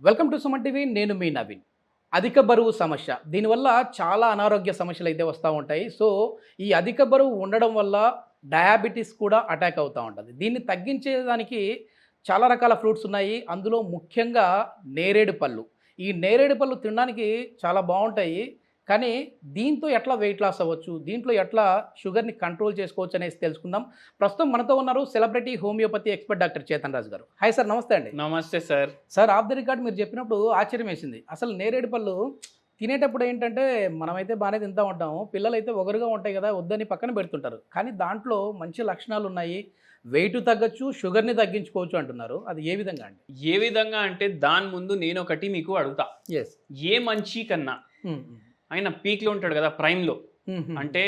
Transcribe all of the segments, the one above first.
Welcome to Suman TV. నేను మీ నవీన్. అధిక బరువు సమస్య, దీనివల్ల చాలా అనారోగ్య సమస్యలు అయితే వస్తూ ఉంటాయి. సో ఈ అధిక బరువు ఉండడం వల్ల డయాబెటీస్ కూడా అటాక్ అవుతూ ఉంటుంది. దీన్ని తగ్గించేదానికి చాలా రకాల ఫ్రూట్స్ ఉన్నాయి. అందులో ముఖ్యంగా నేరేడు పళ్ళు. ఈ నేరేడు పళ్ళు తినడానికి చాలా బాగుంటాయి. కానీ దీంతో ఎట్లా వెయిట్ లాస్ అవ్వచ్చు, దీంట్లో ఎట్లా షుగర్ని కంట్రోల్ చేసుకోవచ్చు అనేసి తెలుసుకుందాం. ప్రస్తుతం మనతో ఉన్నారు celebrity homeopathy expert doctor Chetan Raju గారు. హాయ్ సార్, నమస్తే అండి. నమస్తే sir. Sir, off the record మీరు చెప్పినప్పుడు ఆశ్చర్యం వేసింది. అసలు నేరేడు పళ్ళు తినేటప్పుడు ఏంటంటే మనమైతే బాగానే తింటూ ఉంటాము, పిల్లలు అయితే ఒగరుగా ఉంటాయి కదా, వద్దని పక్కన పెడుతుంటారు. కానీ దాంట్లో మంచి లక్షణాలు ఉన్నాయి, వెయిట్ తగ్గచ్చు, షుగర్ని తగ్గించుకోవచ్చు అంటున్నారు. అది ఏ విధంగా అండి? ఏ విధంగా అంటే దాని ముందు నేను ఒకటి మీకు అడుగుతా. ఎస్. ఏ మంచి కన్నా ఆయన పీక్లో ఉంటాడు కదా, ప్రైమ్లో, అంటే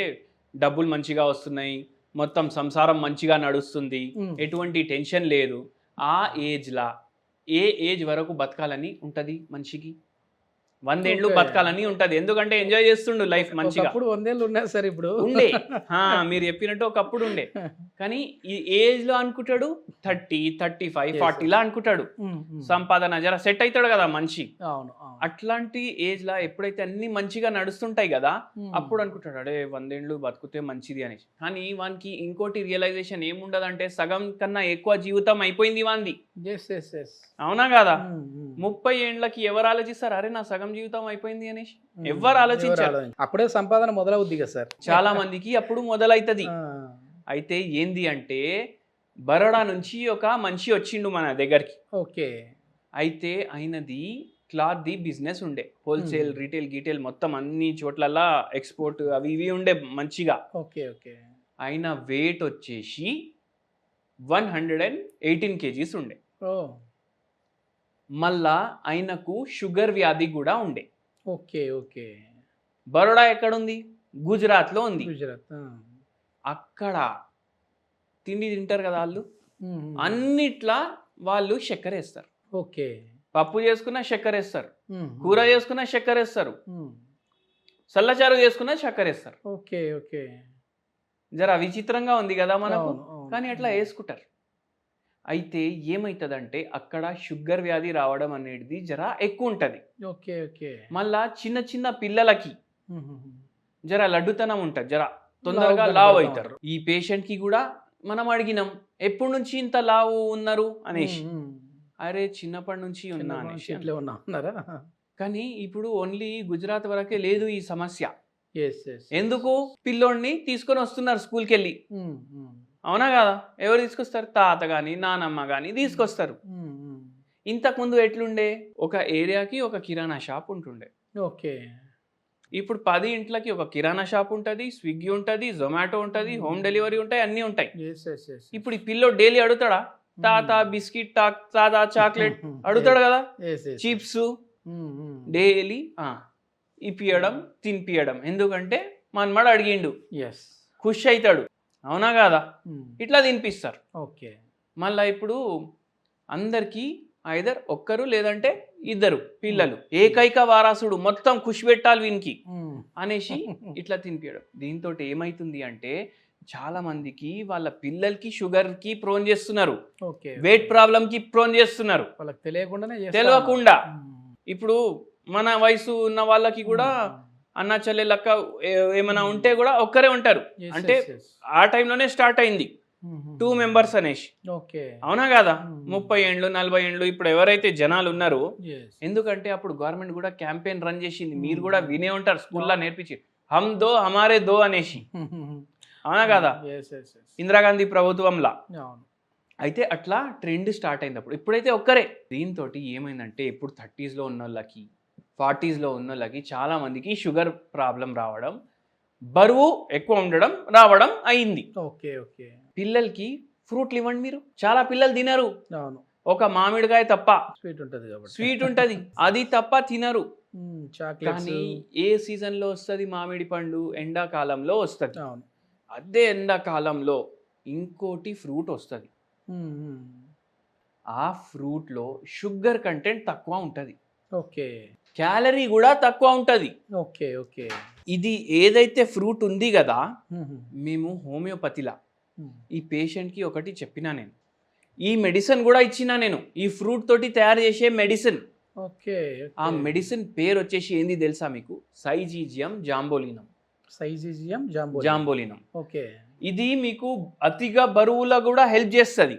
డబ్బులు మంచిగా వస్తున్నాయి, మొత్తం సంసారం మంచిగా నడుస్తుంది, ఎటువంటి టెన్షన్ లేదు, ఆ ఏజ్లా ఏ ఏజ్ వరకు బతకాలని ఉంటుంది మనిషికి? 100 ఏళ్ళు బతకాలని ఉంటుంది. ఎందుకంటే ఎంజాయ్ చేస్తుండు లైఫ్ మంచిగా. ఇప్పుడు 100 ఏళ్ళు ఉన్నాయి సార్, ఇప్పుడు ఉండే మీరు చెప్పినట్టు ఒకప్పుడు ఉండే. కానీ ఈ ఏజ్ లో అనుకుంటాడు 30, 35, 40 లా అనుకుంటాడు. సంపాదన జర సెట్ అవుతాడు కదా మనిషి. అవును. అట్లాంటి ఏజ్ లా ఎప్పుడైతే అన్ని మంచిగా నడుస్తుంటాయి కదా, అప్పుడు అనుకుంటాడు అడే 100 ఏళ్ళు బతుకుతే మంచిది అనేసి. కానీ వానికి ఇంకోటి రియలైజేషన్ ఏముండదంటే సగం కన్నా ఎక్కువ జీవితం అయిపోయింది వాంది. అవునా కదా? 30 ఏండ్లకి ఎవరు ఆలోచిస్తారు అరే నా సగం జీవితం అయిపోయింది అనేసి? ఎవరు ఆలోచించారు? అప్పుడే సంపాదన మొదలవుద్ది కదా సార్. చాలా మందికి అప్పుడు మొదలైతది. అయితే ఏంది అంటే బరోడా నుంచి ఒక మనిషి వచ్చిండు మన దగ్గరికి. ఓకే. అయితే ఆయనది క్లాత్ ది బిజినెస్ ఉండే, హోల్సేల్, రీటైల్, గీటైల్ మొత్తం అన్ని చోట్లలా ఎక్స్పోర్ట్ అవి ఇవి ఉండే మంచిగా. ఓకే. ఓకే. ఆయన వెయిట్ వచ్చేసి 118 kgs ఉండే. మళ్ళా ఆయనకు షుగర్ వ్యాధి కూడా ఉండే. ఓకే. ఓకే. బరోడా ఎక్కడుంది? గుజరాత్లో ఉంది. గుజరాత్. అక్కడ తిండి తింటారు కదా వాళ్ళు, అన్నిట్లా వాళ్ళు చక్కెర వేస్తారు. ఓకే. పప్పు చేసుకున్నా చక్కెర వేస్తారు, కూర చేసుకున్నా చక్కెర వేస్తారు, చల్లచారు చేసుకున్నా చక్కెర వేస్తారు. ఓకే. ఓకే. జర విచిత్రంగా ఉంది కదా మనకు, కానీ అట్లా వేసుకుంటారు. అయితే ఏమవుతుందంటే అక్కడ షుగర్ వ్యాధి రావడం అనేది జర ఎక్కువ ఉంటుంది. ఓకే. ఓకే. మళ్ళా చిన్న చిన్న పిల్లలకి జర లడ్డుతనం ఉంటుంది, జర తొందరగా లావు అవుతారు. ఈ పేషెంట్ కి కూడా మనం అడిగినాం ఎప్పటి నుంచి ఇంత లావు ఉన్నారు అనేసి. అరే చిన్నప్పటి నుంచి ఉన్నా అనేసి. కానీ ఇప్పుడు ఓన్లీ గుజరాత్ వరకే లేదు ఈ సమస్య. ఎందుకు? పిల్లోడిని తీసుకొని వస్తున్నారు స్కూల్కి వెళ్ళి. అవునా కదా? ఎవరు తీసుకొస్తారు? తాత గాని నానమ్మ గాని తీసుకొస్తారు. ఇంతకుముందు ఎట్లుండే? ఒక ఏరియాకి ఒక కిరాణా షాప్ ఉంటుండే. ఓకే. ఇప్పుడు 10 ఇంట్లకి ఒక కిరాణా షాప్ ఉంటుంది, స్విగ్గీ ఉంటుంది, జొమాటో ఉంటుంది, హోమ్ డెలివరీ ఉంటాయి, అన్నీ ఉంటాయి. ఇప్పుడు ఈ పిల్లో డైలీ అడుగుతాడా? తాత బిస్కెట్, తాత చాక్లెట్ అడుగుతాడు కదా, చిప్స్ డైలీ ఇప్పియడం, తినిపియడం. ఎందుకంటే మనమడు అడిగిండు, ఖుష్ అవుతాడు. అవునా కాదా? ఇట్లా తినిపిస్తారు. ఓకే. మళ్ళీ ఇప్పుడు అందరికీ ఐదర్ ఒక్కరు లేదంటే ఇద్దరు పిల్లలు, ఏకైక వారసుడు, మొత్తం ఖుషి పెట్టాలి వీనికి అనేసి ఇట్లా తినిపించడం. దీంతో ఏమైతుంది అంటే చాలా మందికి వాళ్ళ పిల్లలకి షుగర్ కి ప్రోన్ చేస్తున్నారు, వెయిట్ ప్రాబ్లం కి ప్రోన్ చేస్తున్నారు తెలియకుండా. ఇప్పుడు మన వయసు ఉన్న వాళ్ళకి కూడా అన్న చెల్లెలక్క ఏమైనా ఉంటే కూడా ఒక్కరే ఉంటారు. అంటే ఆ టైంలోనే స్టార్ట్ అయింది 2 మెంబర్స్ అనేసి. అవునా కదా? 30 ఏండ్లు 40 ఏండ్లు ఇప్పుడు ఎవరైతే జనాలు ఉన్నారో, ఎందుకంటే అప్పుడు గవర్నమెంట్ కూడా క్యాంపెయిన్ రన్ చేసింది, మీరు కూడా వినే ఉంటారు, స్కూల్లో నేర్పించి హమ్ దో హమారే దో అనేసి. అవునా కదా? ఇందిరాగాంధీ ప్రభుత్వంలా. అయితే అట్లా ట్రెండ్ స్టార్ట్ అయింది అప్పుడు. ఇప్పుడైతే ఒక్కరే. దీంతో ఏమైందంటే ఇప్పుడు 30s లో ఉన్న వాళ్ళకి, 40s లో ఉన్న వాళ్ళకి చాలా మందికి షుగర్ ప్రాబ్లం రావడం, బరువు ఎక్కువ ఉండడం రావడం అయింది. ఓకే. ఓకే. పిల్లలకి ఫ్రూట్లు ఇవ్వండి, మీరు చాలా పిల్లలు తినరు. ఒక మామిడికాయ తప్ప, స్వీట్ ఉంటది అది తప్ప తినరు. కానీ ఏ సీజన్ లో వస్తుంది మామిడి పండు? ఎండాకాలంలో వస్తుంది. అదే ఎండాకాలంలో ఇంకోటి ఫ్రూట్ వస్తుంది. ఆ ఫ్రూట్ లో షుగర్ కంటెంట్ తక్కువ ఉంటది. ఓకే. క్యాలరీ కూడా తక్కువ ఉంటది. ఓకే. ఓకే. ఇది ఏదైతే ఫ్రూట్ ఉంది కదా, మేము హోమియోపతిలా ఈ పేషెంట్కి ఒకటి చెప్పినా, నేను ఈ మెడిసిన్ కూడా ఇచ్చినా, నేను ఈ ఫ్రూట్ తోటి తయారు చేసే మెడిసిన్. ఓకే. ఆ మెడిసిన్ పేరు వచ్చేసి ఏంది తెలుసా మీకు? సైజీజియం జాంబోలినం. సైజీజియం జాంబోలినం. ఓకే. ఇది మీకు అతిగా బరువులో కూడా హెల్ప్ చేస్తుంది.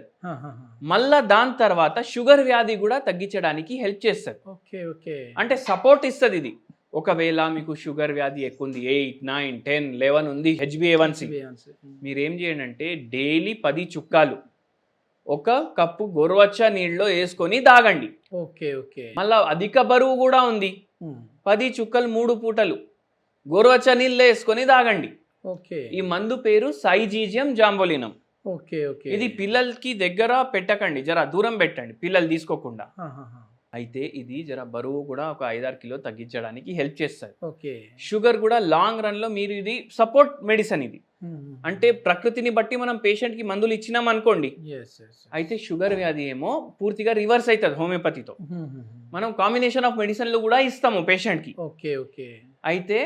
మళ్ళా దాని తర్వాత షుగర్ వ్యాధి కూడా తగ్గించడానికి హెల్ప్ చేస్తుంది. ఓకే. ఓకే. అంటే సపోర్ట్ ఇస్తుంది ఇది. ఒకవేళ మీకు షుగర్ వ్యాధి ఎక్కువ ఉంది, 8, 9, 10, 11 ఉంది, HbA1c, మీరేం చేయండి అంటే డైలీ 10 చుక్కాలు ఒక కప్పు గోరువెచ్చ నీళ్ళలో వేసుకొని తాగండి. ఓకే. ఓకే. మళ్ళా అధిక బరువు కూడా ఉంది, 10 చుక్కలు 3 పూటలు గోరువెచ్చ నీళ్ళలో వేసుకొని తాగండి. ఓకే. ఈ మందు పేరు సైజీజియం జాంబోలినం. ఓకే. ఓకే. ఇది పిల్లలకి దగ్గర పెట్టకండి, జర దూరం పెట్టండి పిల్లలు తీసుకోకుండా. అయితే ఇది జర బరువు కూడా ఒక 5-6 కిలో తగ్గించడానికి హెల్ప్ చేస్తుంది. ఓకే. షుగర్ కూడా లాంగ్ రన్ లో మీరు ఇది సపోర్ట్ మెడిసిన్ ఇది. అంటే ప్రకృతిని బట్టి మనం పేషెంట్ కి మందులు ఇచ్చినాం అనుకోండి, అయితే షుగర్ వ్యాధి ఏమో పూర్తిగా రివర్స్ అవుతుంది హోమియోపతితో. మనం కాంబినేషన్ ఆఫ్ మెడిసిన్లు కూడా ఇస్తాము పేషెంట్ కి. ఓకే. ఓకే. అయితే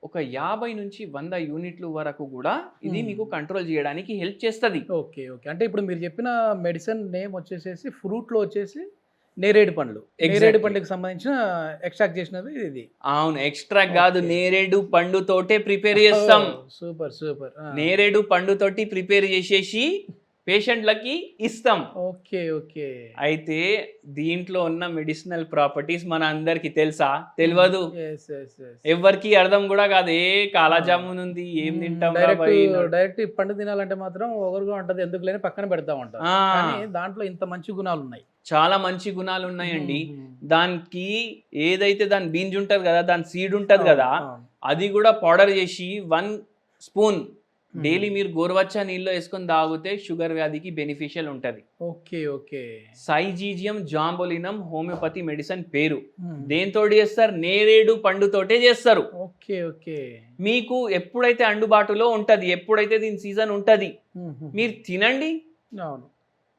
ఒక 50 నుంచి 100 యూనిట్లు వరకు కూడా ఇది మీకు కంట్రోల్ చేయడానికి హెల్ప్ చేస్తుంది. ఓకే. ఓకే. అంటే ఇప్పుడు మీరు చెప్పిన మెడిసిన్ నేమ్ వచ్చేసేసి ఫ్రూట్ లో వచ్చేసి నేరేడు పండ్లు. నేరేడు పండుకి సంబంధించిన ఎక్స్ట్రాక్ట్ చేసినది ఇది. అవును, ఎక్స్ట్రాక్ట్ కాదు, నేరేడు పండు తోటే ప్రిపేర్ చేస్తాం. Super super. నేరేడు పండు తోటి ప్రిపేర్ చేసేసి పేషెంట్లకి ఇస్తాం. ఓకే. ఓకే. అయితే దీంట్లో ఉన్న మెడిసినల్ ప్రాపర్టీస్ మన అందరికి తెలుసా? తెలియదు, ఎవరికి అర్థం కూడా కాదు. ఏ కాలాజామున్ ఉంది, ఏం తింటాం, డైరెక్ట్ పండు తినాలంటే మాత్రం ఒకరుగా ఉంటది, ఎందుకు లేని పక్కన పెడతా ఉంటాం. కానీ దాంట్లో ఇంత మంచి గుణాలు ఉన్నాయి, చాలా మంచి గుణాలు ఉన్నాయండి. దానికి ఏదైతే దాని బీన్స్ ఉంటది కదా, దాని సీడ్ ఉంటది కదా, అది కూడా పౌడర్ చేసి 1 స్పూన్ డైలీ మీరు గోరువెచ్చ నీళ్ళు వేసుకొని తాగితే షుగర్ వ్యాధికి బెనిఫిషియల్ ఉంటది. ఓకే. ఓకే. సైజీజియం జాంబోలినం హోమియోపతి మెడిసిన్ పేరు. దేంతో చేస్తారు? నేరేడు పండుతోటే చేస్తారు. ఓకే. ఓకే. మీకు ఎప్పుడైతే అందుబాటులో ఉంటది, ఎప్పుడైతే దీని సీజన్ ఉంటది, మీరు తినండి. అవును.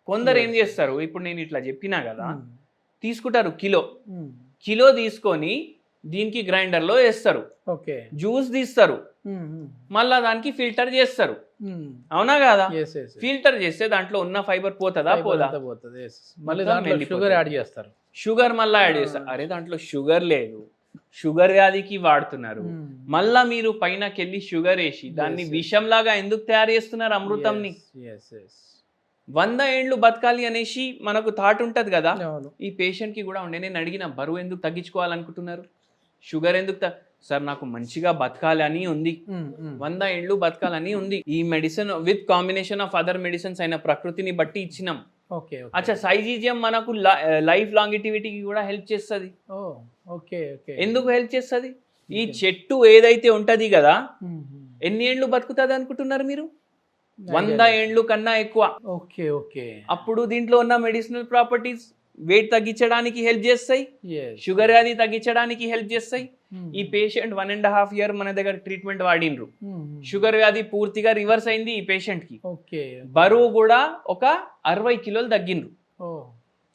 కొందరు ఏం చేస్తారు, ఇప్పుడు నేను ఇట్లా చెప్పినా కదా, తీసుకుంటారు కిలో తీసుకొని దీనికి గ్రైండర్ లో వేస్తారు, జ్యూస్ తీస్తారు, మళ్ళా దానికి ఫిల్టర్ చేస్తారు. అవునా కదా? ఫిల్టర్ చేస్తే దాంట్లో ఉన్న ఫైబర్ పోతుందా? పోదా? షుగర్ యాడ్ చేస్తారు. షుగర్ మళ్ళా యాడ్ చేస్తారు. అరే దాంట్లో షుగర్ లేదు, షుగర్ వ్యాధికి వాడుతున్నారు, మళ్ళా మీరు పైనకెళ్ళి షుగర్ వేసి దాన్ని విషంలాగా ఎందుకు తయారు చేస్తున్నారు అమృతంని? 100 ఏండ్లు బతకాలి అనేసి మనకు థాట్ ఉంటది కదా, ఈ పేషెంట్ కి కూడా ఉండే. నేను అడిగిన, బరువు ఎందుకు తగ్గించుకోవాలనుకుంటున్నారు, షుగర్ ఎందుకు? సార్ నాకు మంచిగా బతకాలి అని ఉంది, 100 ఏండ్లు బతకాలని ఉంది. ఈ medicine with combination of other medicines అయిన ప్రకృతిని బట్టి ఇచ్చినాం. అచ్చా, సైజీజియం మనకు లైఫ్ లాంగిటివిటీకి కూడా హెల్ప్ చేస్తుంది. ఎందుకు హెల్ప్ చేస్తుంది? ఈ చెట్టు ఏదైతే ఉంటది కదా, ఎన్ని ఏండ్లు బతుకుతుంది అనుకుంటున్నారు మీరు? 100 ఏండ్లు కన్నా ఎక్కువ. ఓకే. ఓకే. అప్పుడు దీంట్లో ఉన్న మెడిసినల్ ప్రాపర్టీస్ వెయిట్ తగ్గించడానికి హెల్ప్ చేస్తాయి, షుగర్ వ్యాధి తగ్గించడానికి హెల్ప్ చేస్తాయి. ఈ పేషెంట్ 1.5 year మన దగ్గర ట్రీట్మెంట్ వాడినరు, షుగర్ వ్యాధి పూర్తిగా రివర్స్ అయింది ఈ పేషెంట్ కి. బరువు కూడా ఒక 60 కిలోలు తగ్గిండ్రు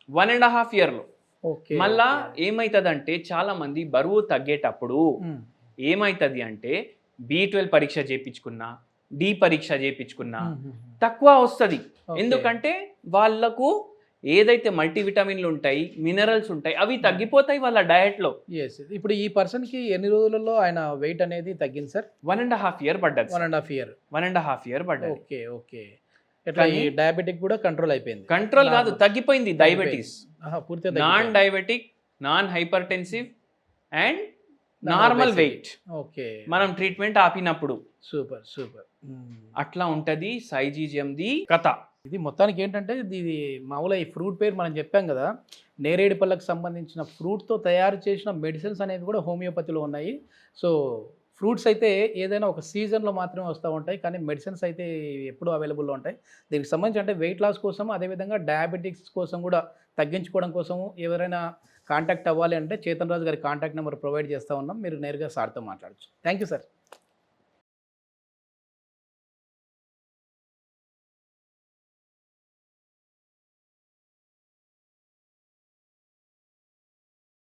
1.5 year లో. మళ్ళా ఏమైతుందంటే, చాలా మంది బరువు తగ్గేటప్పుడు ఏమైతుంది అంటే, B12 పరీక్ష చేయించుకున్నా, D పరీక్ష చేయించుకున్నా తక్కువ వస్తుంది. ఎందుకంటే వాళ్ళకు ఏదైతే మల్టీవిటమిన్లు ఉంటాయి, మినరల్స్ ఉంటాయి, అవి తగ్గిపోతాయి వాళ్ళ డయట్ లో. ఇప్పుడు ఈ పర్సన్ కి ఎన్ని రోజులలో ఆయన వెయిట్ అనేది తగ్గింది సార్? 1.5 year పడ్డది. 1.5 year పడ్డది. ఓకే. ఓకే. డయాబెటిక్ కూడా కంట్రోల్ అయిపోయింది. కంట్రోల్ కాదు, తగ్గిపోయింది. Diabetes, non diabetic, non hypertensive and normal weight. Okay. మనం ట్రీట్మెంట్ ఆపినప్పుడు. Super super. అట్లా ఉంటది సైజీజియంది కథ. ఇది మొత్తానికి ఏంటంటే, ఇది మామూలుగా ఈ ఫ్రూట్ పేరు మనం చెప్పాం కదా, నేరేడు పళ్ళకు సంబంధించిన ఫ్రూట్తో తయారు చేసిన మెడిసిన్స్ అనేవి కూడా హోమియోపతిలో ఉన్నాయి. సో ఫ్రూట్స్ అయితే ఏదైనా ఒక సీజన్లో మాత్రమే వస్తూ ఉంటాయి, కానీ మెడిసిన్స్ అయితే ఎప్పుడూ అవైలబుల్లో ఉంటాయి. దీనికి సంబంధించి అంటే వెయిట్ లాస్ కోసం, అదేవిధంగా డయాబెటిక్స్ కోసం కూడా తగ్గించుకోవడం కోసము ఎవరైనా కాంటాక్ట్ అవ్వాలి అంటే చేతన్ రాజు గారి కాంటాక్ట్ నెంబర్ ప్రొవైడ్ చేస్తూ ఉన్నాం, మీరు నేరుగా సార్తో మాట్లాడచ్చు. Thank you sir.